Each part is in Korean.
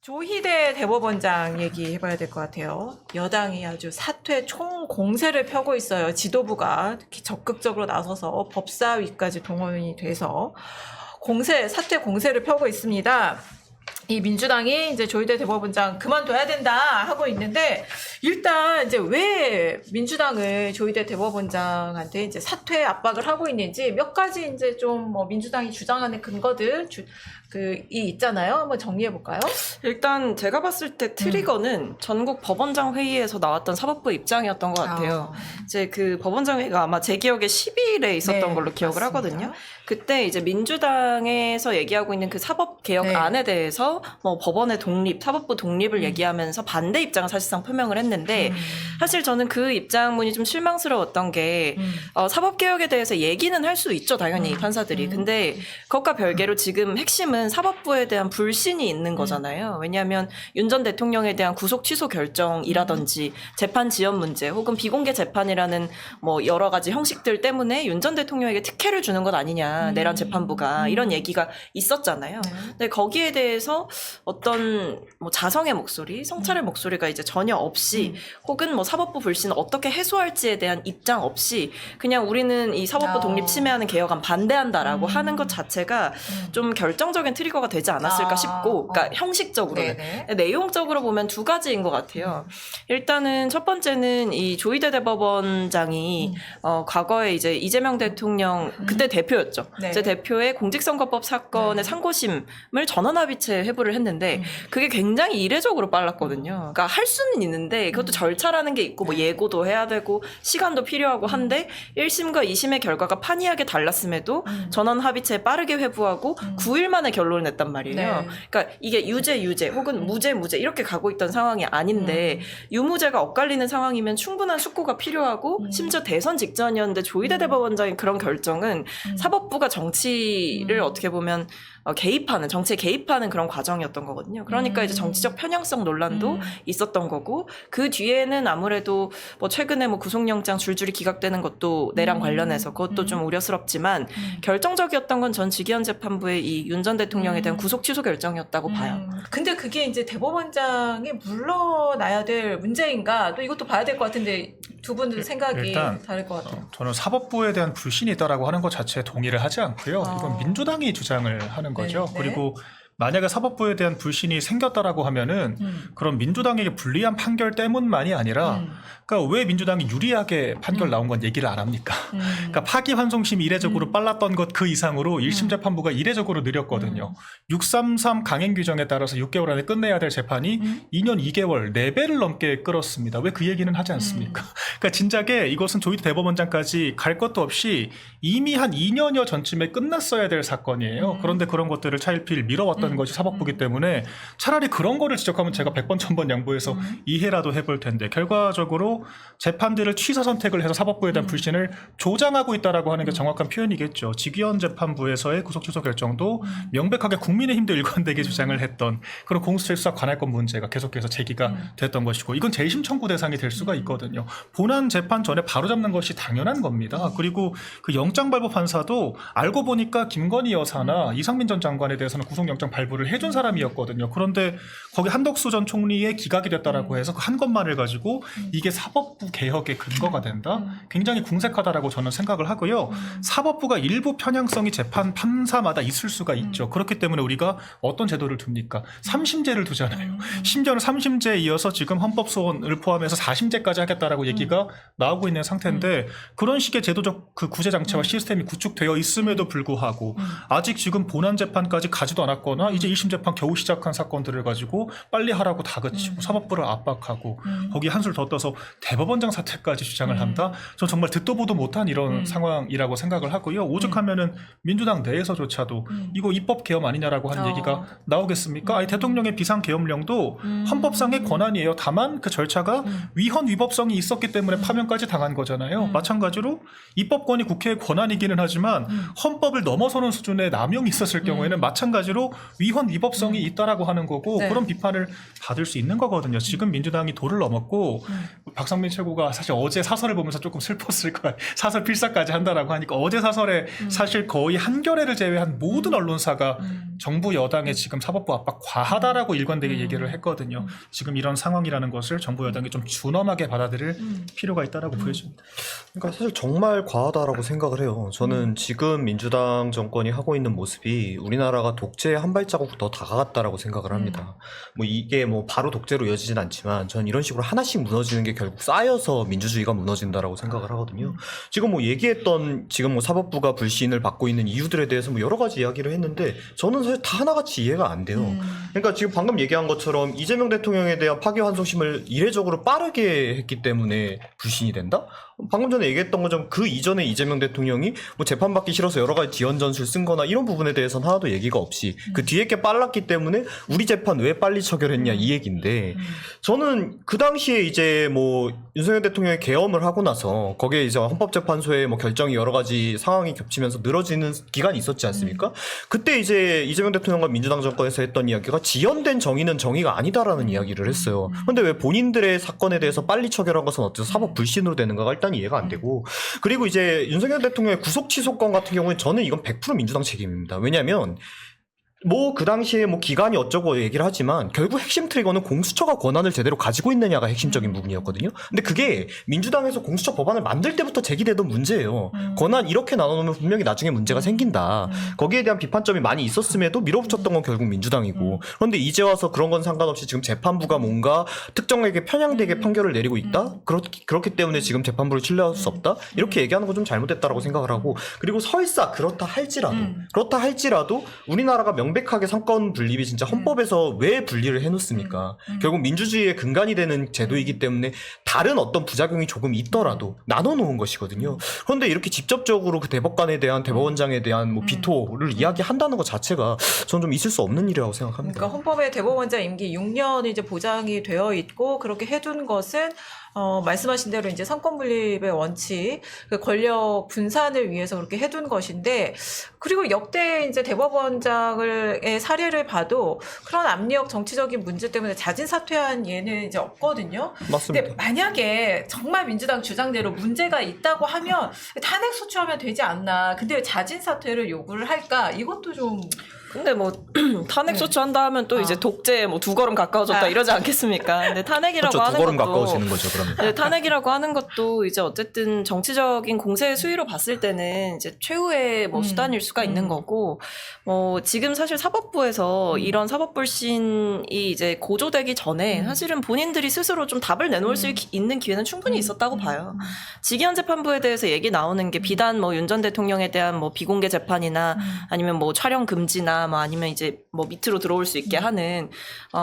조희대 대법원장 얘기해봐야 될 것 같아요. 여당이 아주 사퇴 총공세를 펴고 있어요. 지도부가 특히 적극적으로 나서서 법사위까지 동원이 돼서 사퇴 공세를 펴고 있습니다. 이 민주당이 이제 조희대 대법원장 그만둬야 된다 하고 있는데, 일단 이제 왜 민주당을 조희대 대법원장한테 이제 사퇴 압박을 하고 있는지 몇 가지 이제 좀 민주당이 주장하는 근거들 이 있잖아요. 한번 정리해 볼까요? 일단 제가 봤을 때 트리거는 전국 법원장 회의에서 나왔던 사법부 입장이었던 것 같아요. 이제 그 법원장 회의가 아마 제 기억에 12일에 있었던 걸로 기억을 맞습니다. 하거든요. 그때 이제 민주당에서 얘기하고 있는 그 사법개혁안에 대해서 법원의 독립, 사법부 독립을 얘기하면서 반대 입장을 사실상 표명을 했는데, 사실 저는 그 입장문이 좀 실망스러웠던 게 사법개혁에 대해서 얘기는 할 수 있죠, 당연히 판사들이. 근데 그것과 별개로 지금 핵심은 사법부에 대한 불신이 있는 거잖아요. 왜냐하면 윤 전 대통령에 대한 구속 취소 결정이라든지 재판 지연 문제 혹은 비공개 재판이라는 여러 가지 형식들 때문에 윤 전 대통령에게 특혜를 주는 것 아니냐, 내란 재판부가 이런 얘기가 있었잖아요. 근데 거기에 대해서 어떤 자성의 목소리, 성찰의 목소리가 이제 전혀 없이, 혹은 사법부 불신을 어떻게 해소할지에 대한 입장 없이 그냥 우리는 이 사법부 독립 침해하는 개혁안 반대한다라고 하는 것 자체가 좀 결정적인 트리거가 되지 않았을까 싶고, 그러니까 형식적으로는. 내용적으로 보면 두 가지인 것 같아요. 일단은 첫 번째는 이 조희대 대법원장이 과거에 이제 이재명 대통령 그때 대표였죠. 이제 대표의 공직선거법 사건의 상고심을 전원합의체 회부를 했는데 그게 굉장히 이례적으로 빨랐거든요. 그러니까 할 수는 있는데 그것도 절차라는 게 있고 예고도 해야 되고 시간도 필요하고 한데 1심과 2심의 결과가 판이하게 달랐음에도 전원합의체 빠르게 회부하고 9일 만에 결론을 냈단 말이에요. 그러니까 이게 유죄 혹은 무죄 이렇게 가고 있던 상황이 아닌데 유무죄가 엇갈리는 상황이면 충분한 숙고가 필요하고 심지어 대선 직전이었는데 조희대 대법원장의 그런 결정은 사법부가 정치를 어떻게 보면 정치에 개입하는 그런 과정이었던 거거든요. 그러니까 이제 정치적 편향성 논란도 있었던 거고, 그 뒤에는 아무래도 최근에 구속영장 줄줄이 기각되는 것도 내란 관련해서 그것도 좀 우려스럽지만 결정적이었던 건 전 직위원 재판부의 이 윤 전 대통령에 대한 구속 취소 결정이었다고 봐요. 근데 그게 이제 대법원장이 물러나야 될 문제인가? 또 이것도 봐야 될 것 같은데 두 분들 생각이 다를 것 같아요. 저는 사법부에 대한 불신이 있다라고 하는 것 자체에 동의를 하지 않고요. 이건 민주당이 주장을 하는 거죠. 그리고 만약에 사법부에 대한 불신이 생겼다라고 하면은 그런 민주당에게 불리한 판결 때문만이 아니라, 그러니까 왜 민주당이 유리하게 판결 나온 건 얘기를 안 합니까? 그러니까 파기환송심이 이례적으로 빨랐던 것 그 이상으로 1심 재판부가 이례적으로 느렸거든요. 633 강행 규정에 따라서 6개월 안에 끝내야 될 재판이 2년 2개월 4배를 넘게 끌었습니다. 왜 그 얘기는 하지 않습니까? 그러니까 진작에 이것은 조희대 대법원장까지 갈 것도 없이 이미 한 2년여 전쯤에 끝났어야 될 사건이에요. 그런데 그런 것들을 차일피일 미뤄왔던 것이 사법부기 때문에 차라리 그런 거를 지적하면 제가 100번 1000번 양보해서 이해라도 해볼 텐데, 결과적으로 재판들을 취사 선택을 해서 사법부에 대한 불신을 조장하고 있다라고 하는 게 정확한 표현이겠죠. 직위원 재판부에서의 구속 취소 결정도 명백하게 국민의힘도 일관되게 주장을 했던 그런 공수처 수사 관할권 문제가 계속해서 제기가 됐던 것이고, 이건 재심 청구 대상이 될 수가 있거든요. 본안 재판 전에 바로잡는 것이 당연한 겁니다. 그리고 그 영장 발부 판사도 알고 보니까 김건희 여사나 이상민 전 장관에 대해서는 구속영장 발부를 해준 사람이었거든요. 그런데 거기 한덕수 전 총리의 기각이 됐다라고 해서 그 한 것만을 가지고 이게 사법부 개혁의 근거가 된다? 굉장히 궁색하다라고 저는 생각을 하고요. 사법부가 일부 편향성이 재판 판사마다 있을 수가 있죠. 그렇기 때문에 우리가 어떤 제도를 둡니까? 3심제를 두잖아요. 심지어는 3심제에 이어서 지금 헌법소원을 포함해서 4심제까지 하겠다라고 얘기가 나오고 있는 상태인데, 그런 식의 제도적 그 구제 장치와 시스템이 구축되어 있음에도 불구하고 아직 지금 본안 재판까지 가지도 않았거나 이제 1심 재판 겨우 시작한 사건들을 가지고 빨리 하라고 다그치고 사법부를 압박하고 거기 한술 더 떠서 대법원장 사퇴까지 주장을 한다? 전 정말 듣도 보도 못한 이런 상황이라고 생각을 하고요. 오죽하면은 민주당 내에서조차도 이거 입법 계엄 아니냐라고 하는 얘기가 나오겠습니까? 아니, 대통령의 비상계엄령도 헌법상의 권한이에요. 다만 그 절차가 위헌 위법성이 있었기 때문에 파면까지 당한 거잖아요. 마찬가지로 입법권이 국회의 권한이기는 하지만 헌법을 넘어서는 수준의 남용이 있었을 경우에는 마찬가지로 위헌 위법성이 있다라고 하는 거고, 그런 비판을 받을 수 있는 거거든요. 지금 민주당이 도를 넘었고 박상민 최고가 사실 어제 사설을 보면서 조금 슬펐을 거야. 사설 필사까지 한다라고 하니까 어제 사설에 사실 거의 한겨레를 제외한 모든 언론사가 정부 여당의 지금 사법부 압박 과하다라고 일관되게 얘기를 했거든요. 지금 이런 상황이라는 것을 정부 여당이 좀 준엄하게 받아들일 필요가 있다라고 보여집니다. 그러니까 사실 정말 과하다라고 생각을 해요. 저는 지금 민주당 정권이 하고 있는 모습이 우리나라가 독재에 한 발자국 더 다가갔다라고 생각을 합니다. 뭐 이게 뭐 바로 독재로 이어지진 않지만 저는 이런 식으로 하나씩 무너지는 게 결국 쌓여서 민주주의가 무너진다라고 생각을 하거든요. 지금 뭐 얘기했던 지금 뭐 사법부가 불신을 받고 있는 이유들에 대해서 뭐 여러 가지 이야기를 했는데 저는 사실 다 하나같이 이해가 안 돼요. 그러니까 지금 방금 얘기한 것처럼 이재명 대통령에 대한 파기환송심을 이례적으로 빠르게 했기 때문에 불신이 된다? 방금 전에 얘기했던 것처럼 그 이전에 이재명 대통령이 뭐 재판받기 싫어서 여러 가지 지연 전술 쓴 거나 이런 부분에 대해서는 하나도 얘기가 없이 그 뒤에 게 빨랐기 때문에 우리 재판 왜 빨리 처결했냐 이 얘기인데 저는 그 당시에 이제 뭐 윤석열 대통령이 계엄을 하고 나서 거기에 이제 헌법재판소의 뭐 결정이 여러 가지 상황이 겹치면서 늘어지는 기간이 있었지 않습니까? 그때 이제 이재명 대통령과 민주당 정권에서 했던 이야기가 지연된 정의는 정의가 아니다라는 이야기를 했어요. 근데 왜 본인들의 사건에 대해서 빨리 처결한 것은 어째서 사법 불신으로 되는가가 일단 이해가 안 되고 그리고 이제 윤석열 대통령의 구속 취소권 같은 경우에 저는 이건 100% 민주당 책임입니다. 왜냐하면 뭐 그 당시에 뭐 기간이 어쩌고 얘기를 하지만 결국 핵심 트리거는 공수처가 권한을 제대로 가지고 있느냐가 핵심적인 부분이었거든요. 근데 그게 민주당에서 공수처 법안을 만들 때부터 제기되던 문제예요. 권한 이렇게 나눠놓으면 분명히 나중에 문제가 생긴다. 거기에 대한 비판점이 많이 있었음에도 밀어붙였던 건 결국 민주당이고 그런데 이제 와서 그런 건 상관없이 지금 재판부가 뭔가 특정에게 편향되게 판결을 내리고 있다? 그렇기 때문에 지금 재판부를 신뢰할 수 없다? 이렇게 얘기하는 건 좀 잘못됐다라고 생각을 하고 그리고 설사 그렇다 할지라도 우리나라가 명백하게 상권 분립이 진짜 헌법에서 왜 분리를 해놓습니까? 결국 민주주의의 근간이 되는 제도이기 때문에 다른 어떤 부작용이 조금 있더라도 나눠놓은 것이거든요. 그런데 이렇게 직접적으로 그 대법관에 대한 대법원장에 대한 뭐 비토를 이야기한다는 것 자체가 저는 좀 있을 수 없는 일이라고 생각합니다. 그러니까 헌법에 대법원장 임기 6년이 이제 보장이 되어 있고 그렇게 해둔 것은 말씀하신 대로 이제 상권 분립의 원칙, 그 권력 분산을 위해서 그렇게 해둔 것인데, 그리고 역대 이제 대법원장의 사례를 봐도 그런 압력 정치적인 문제 때문에 자진 사퇴한 예는 이제 없거든요. 맞습니다. 근데 만약에 정말 민주당 주장대로 문제가 있다고 하면 탄핵 소추하면 되지 않나. 근데 왜 자진 사퇴를 요구를 할까? 이것도 좀. 근데 뭐 탄핵 소추한다 하면 또 이제 독재에 뭐 두 걸음 가까워졌다 이러지 않겠습니까? 근데 탄핵이라고 그렇죠. 하는 두 걸음 것도 가까워지는 거죠. 그러면. 네, 탄핵이라고 하는 것도 이제 어쨌든 정치적인 공세의 수위로 봤을 때는 이제 최후의 뭐 수단일 수가 있는 거고, 지금 사실 사법부에서 이런 사법 불신이 이제 고조되기 전에 사실은 본인들이 스스로 좀 답을 내놓을 수 있는 기회는 충분히 있었다고 봐요. 직위원 재판부에 대해서 얘기 나오는 게 비단 뭐 윤 전 대통령에 대한 뭐 비공개 재판이나 아니면 뭐 촬영 금지나 뭐 아니면 이제 뭐 밑으로 들어올 수 있게 하는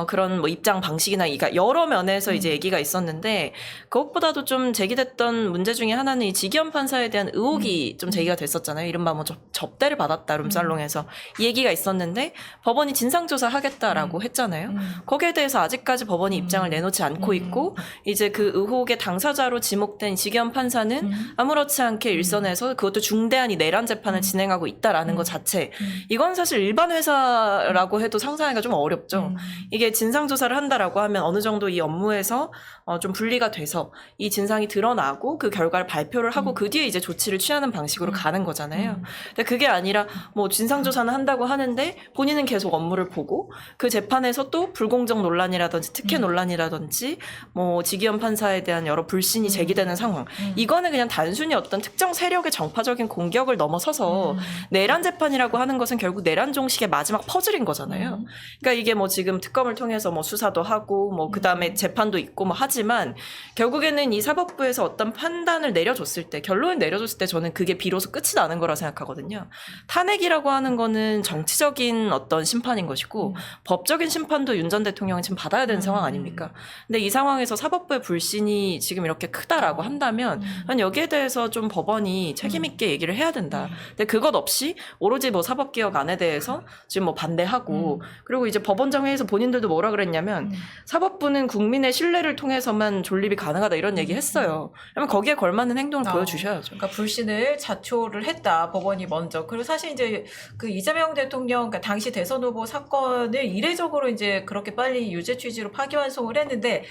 그런 뭐 입장 방식이나 여러 면에서 이제 얘기가 있었는데 그것보다도 좀 제기됐던 문제 중에 하나는 이 직위원 판사에 대한 의혹이 좀 제기가 됐었잖아요. 이른바 뭐 접대를 받았다 룸살롱에서 이 얘기가 있었는데 법원이 진상조사 하겠다라고 했잖아요. 거기에 대해서 아직까지 법원이 입장을 내놓지 않고 있고 이제 그 의혹의 당사자로 지목된 직위원 판사는 아무렇지 않게 일선에서 그것도 중대한 이 내란 재판을 진행하고 있다라는 것 자체 이건 사실 일반 회사라고 해도 상상하기가 좀 어렵죠. 이게 진상조사를 한다라고 하면 어느 정도 이 업무에서 좀 분리가 돼서 이 진상이 드러나고 그 결과를 발표를 하고 그 뒤에 이제 조치를 취하는 방식으로 가는 거잖아요. 근데 그게 아니라 뭐 진상조사는 한다고 하는데 본인은 계속 업무를 보고 그 재판에서 또 불공정 논란이라든지 특혜 논란이라든지 뭐 직위원 판사에 대한 여러 불신이 제기되는 상황. 이거는 그냥 단순히 어떤 특정 세력의 정파적인 공격을 넘어서서 내란 재판이라고 하는 것은 결국 내란 종식의 마지막 퍼즐인 거잖아요. 그러니까 이게 뭐 지금 특검을 통해서 뭐 수사도 하고 뭐 그다음에 재판도 있고 뭐 하지만 결국에는 이 사법부에서 어떤 판단을 내려줬을 때 결론을 내려줬을 때 저는 그게 비로소 끝이 나는 거라 생각하거든요. 탄핵이라고 하는 거는 정치적인 어떤 심판인 것이고 법적인 심판도 윤 전 대통령이 지금 받아야 되는 상황 아닙니까? 근데 이 상황에서 사법부의 불신이 지금 이렇게 크다라고 한다면 난 여기에 대해서 좀 법원이 책임 있게 얘기를 해야 된다. 근데 그것 없이 오로지 뭐 사법개혁안에 대해서 지금 뭐 반대하고 그리고 이제 법원장 회의에서 본인들도 뭐라 그랬냐면 사법부는 국민의 신뢰를 통해서만 존립이 가능하다 이런 얘기 했어요. 그러면 거기에 걸맞는 행동을 보여주셔야죠. 그러니까 불신을 자초를 했다 법원이 먼저. 그리고 사실 이제 그 이재명 대통령 그러니까 당시 대선 후보 사건을 이례적으로 이제 그렇게 빨리 유죄 취지로 파기환송을 했는데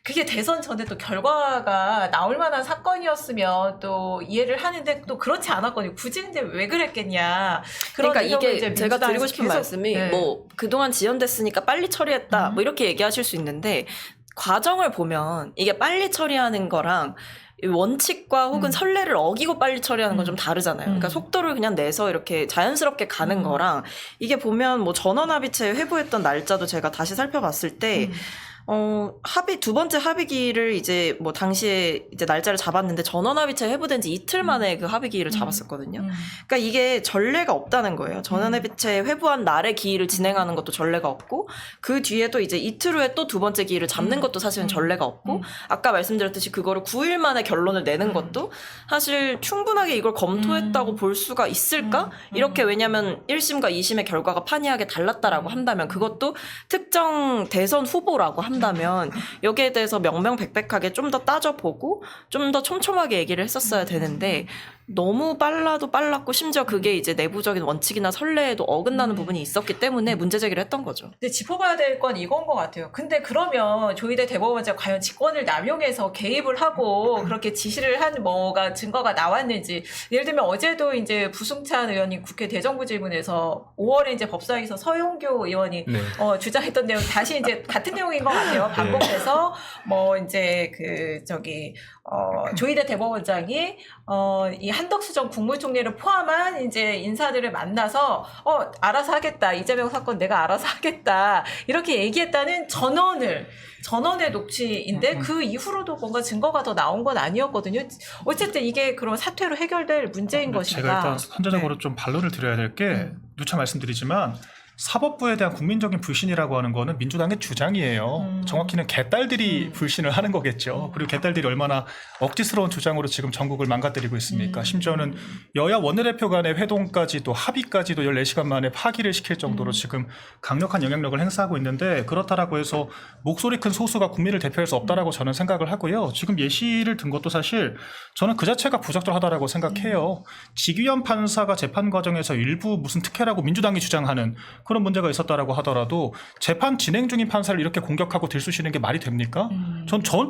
그게 대선 전에 또 결과가 나올 만한 사건이었으면 또 이해를 하는데 또 그렇지 않았거든요. 굳이 근데 왜 그랬겠냐. 그런 그러니까 의혹을 이게 이제 제가 드리고 민주당에서 싶은 계속, 말씀이 네. 뭐 그동안 지연됐으니까 빨리 처리했다 뭐 이렇게 얘기하실 수 있는데 과정을 보면 이게 빨리 처리하는 거랑 이 원칙과 혹은 선례를 어기고 빨리 처리하는 건 좀 다르잖아요. 그러니까 속도를 그냥 내서 이렇게 자연스럽게 가는 거랑 이게 보면 뭐 전원합의체 회부했던 날짜도 제가 다시 살펴봤을 때 합의, 두 번째 합의기를 이제 뭐 당시에 이제 날짜를 잡았는데 전원합의체 회부된 지 이틀 만에 그 합의기일을 잡았었거든요. 그러니까 이게 전례가 없다는 거예요. 전원합의체 회부한 날의 기일을 진행하는 것도 전례가 없고 그 뒤에도 이제 이틀 후에 또 두 번째 기일을 잡는 것도 사실은 전례가 없고 아까 말씀드렸듯이 그거를 9일 만에 결론을 내는 것도 사실 충분하게 이걸 검토했다고 볼 수가 있을까? 이렇게 왜냐면 1심과 2심의 결과가 판이하게 달랐다라고 한다면 그것도 특정 대선 후보라고 한다면 여기에 대해서 명명백백하게 좀 더 따져보고 좀 더 촘촘하게 얘기를 했었어야 되는데 너무 빨라도 빨랐고 심지어 그게 이제 내부적인 원칙이나 선례에도 어긋나는 부분이 있었기 때문에 문제 제기를 했던 거죠. 근데 짚어봐야 될 건 이건 것 같아요. 근데 그러면 조희대 대법원장 과연 직권을 남용해서 개입을 하고 그렇게 지시를 한 뭐가 증거가 나왔는지 예를 들면 어제도 이제 부승찬 의원이 국회 대정부질문에서 5월에 이제 법사위에서 서용교 의원이 네. 주장했던 내용 다시 이제 같은 내용인 것 같아요. 반복해서 뭐 이제 조희대 대법원장이 이 한덕수 전 국무총리를 포함한 이제 인사들을 만나서 알아서 하겠다. 이재명 사건 내가 알아서 하겠다. 이렇게 얘기했다는 전원의 녹취인데 그 이후로도 뭔가 증거가 더 나온 건 아니었거든요. 어쨌든 이게 그런 사퇴로 해결될 문제인 것이다. 제가 일단 선제적으로 좀 반론을 드려야 될 게 누차 말씀드리지만 사법부에 대한 국민적인 불신이라고 하는 거는 민주당의 주장이에요. 정확히는 개딸들이 불신을 하는 거겠죠. 그리고 개딸들이 얼마나 억지스러운 주장으로 지금 전국을 망가뜨리고 있습니까? 심지어는 여야 원내대표 간의 회동까지도 합의까지도 14시간 만에 파기를 시킬 정도로 지금 강력한 영향력을 행사하고 있는데 그렇다라고 해서 목소리 큰 소수가 국민을 대표할 수 없다라고 저는 생각을 하고요. 지금 예시를 든 것도 사실 저는 그 자체가 부적절하다라고 생각해요. 직위원 판사가 재판 과정에서 일부 무슨 특혜라고 민주당이 주장하는 그런 문제가 있었다라고 하더라도 재판 진행 중인 판사를 이렇게 공격하고 들쑤시는 게 말이 됩니까?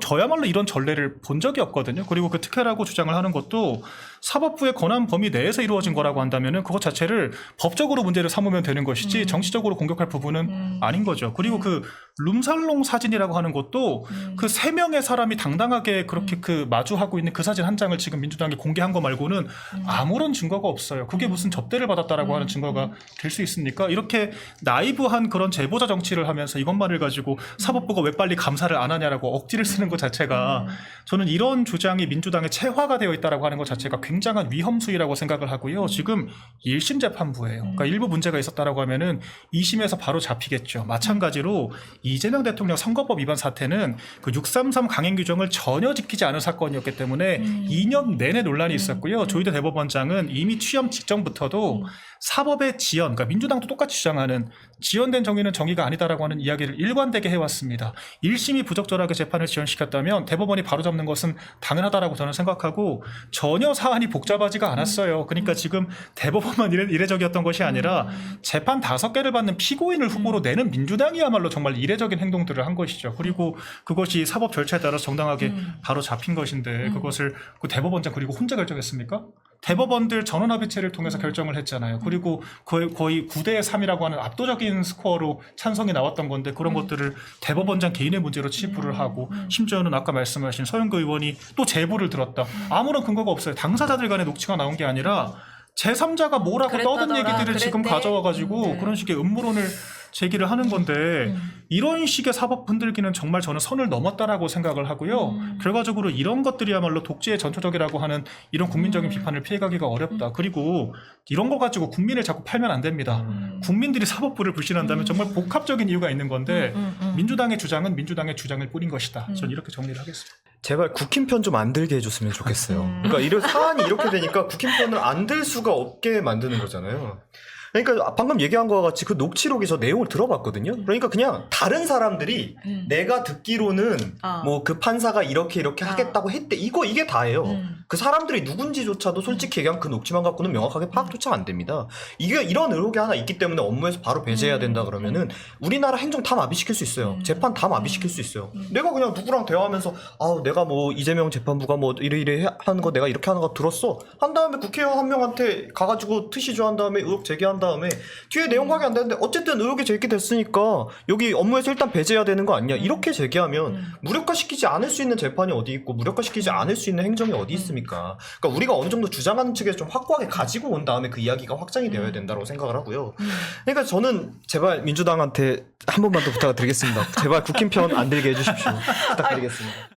저야말로 이런 전례를 본 적이 없거든요. 그리고 그 특혜라고 주장을 하는 것도 사법부의 권한 범위 내에서 이루어진 거라고 한다면은 그것 자체를 법적으로 문제를 삼으면 되는 것이지 정치적으로 공격할 부분은 아닌 거죠. 그리고 그 룸살롱 사진이라고 하는 것도 그 3명의 사람이 당당하게 그렇게 그 마주하고 있는 그 사진 한 장을 지금 민주당이 공개한 거 말고는 아무런 증거가 없어요. 그게 무슨 접대를 받았다라고 하는 증거가 될 수 있습니까? 이렇게 나이브한 그런 제보자 정치를 하면서 이것만을 가지고 사법부가 왜 빨리 감사를 안 하냐라고 억지를 쓰는 것 자체가 저는 이런 주장이 민주당의 체화가 되어 있다라고 하는 것 자체가 굉장한 위험수위라고 생각을 하고요. 지금 1심 재판부예요. 그러니까 일부 문제가 있었다라고 하면은 2심에서 바로 잡히겠죠. 마찬가지로 이재명 대통령 선거법 위반 사태는 그 633 강행 규정을 전혀 지키지 않은 사건이었기 때문에 2년 내내 논란이 있었고요. 조희대 대법원장은 이미 취임 직전부터도 사법의 지연, 그러니까 민주당도 똑같이 주장하는 지연된 정의는 정의가 아니다라고 하는 이야기를 일관되게 해왔습니다. 1심이 부적절하게 재판을 지연시켰다면 대법원이 바로잡는 것은 당연하다라고 저는 생각하고 전혀 사안이 복잡하지가 않았어요. 그러니까 지금 대법원만 이례적이었던 것이 아니라 재판 5개를 받는 피고인을 후보로 내는 민주당이야말로 정말 이례적인 행동들을 한 것이죠. 그리고 그것이 사법 절차에 따라 정당하게 바로 잡힌 것인데 그것을 그 대법원장 그리고 혼자 결정했습니까? 대법원들 전원합의체를 통해서 결정을 했잖아요. 그리고 거의 9대 3이라고 하는 압도적인 스코어로 찬성이 나왔던 건데 그런 것들을 대법원장 개인의 문제로 치부를 하고 심지어는 아까 말씀하신 서영교 의원이 또 제보를 들었다. 아무런 근거가 없어요. 당사자들 간의 녹취가 나온 게 아니라 제3자가 뭐라고 떠든 얘기들을 지금 가져와가지고 그런 식의 음모론을 제기를 하는 건데 이런 식의 사법 흔들기는 정말 저는 선을 넘었다라고 생각을 하고요. 결과적으로 이런 것들이야말로 독재의 전초적이라고 하는 이런 국민적인 비판을 피해가기가 어렵다. 그리고 이런 거 가지고 국민을 자꾸 팔면 안 됩니다. 국민들이 사법부를 불신한다면 정말 복합적인 이유가 있는 건데 민주당의 주장은 민주당의 주장을 뿌린 것이다. 저는 이렇게 정리를 하겠습니다. 제발 국힘 편 좀 안 들게 해줬으면 좋겠어요. 그러니까 이런 사안이 이렇게 되니까 국힘 편을 안 들 수가 없게 만드는 거잖아요. 그러니까 방금 얘기한 거와 같이 그 녹취록에 저 내용을 들어봤거든요. 그러니까 그냥 다른 사람들이 내가 듣기로는 뭐 그 판사가 이렇게 하겠다고 했대. 이게 다예요. 그 사람들이 누군지조차도 솔직히 얘기하면 그 녹취만 갖고는 명확하게 파악조차 안 됩니다. 이게 이런 의혹이 하나 있기 때문에 업무에서 바로 배제해야 된다 그러면은 우리나라 행정 다 마비시킬 수 있어요. 재판 다 마비시킬 수 있어요. 내가 그냥 누구랑 대화하면서 내가 뭐 이재명 재판부가 뭐 이래 하는 거 내가 이렇게 하는 거 들었어. 한 다음에 국회의원 한 명한테 가가지고 트시조 한 다음에 의혹 제기한 다음에 뒤에 내용 확인 안 되는데 어쨌든 의혹이 제기됐으니까 여기 업무에서 일단 배제해야 되는 거 아니냐. 이렇게 제기하면 무력화시키지 않을 수 있는 재판이 어디 있고 무력화시키지 않을 수 있는 행정이 어디 있습니까? 그러니까 우리가 어느 정도 주장하는 측에서 좀 확고하게 가지고 온 다음에 그 이야기가 확장이 되어야 된다고 생각을 하고요. 그러니까 저는 제발 민주당한테 한 번만 더 부탁을 드리겠습니다. 제발 국힘 편 안 들게 해주십시오. 부탁드리겠습니다.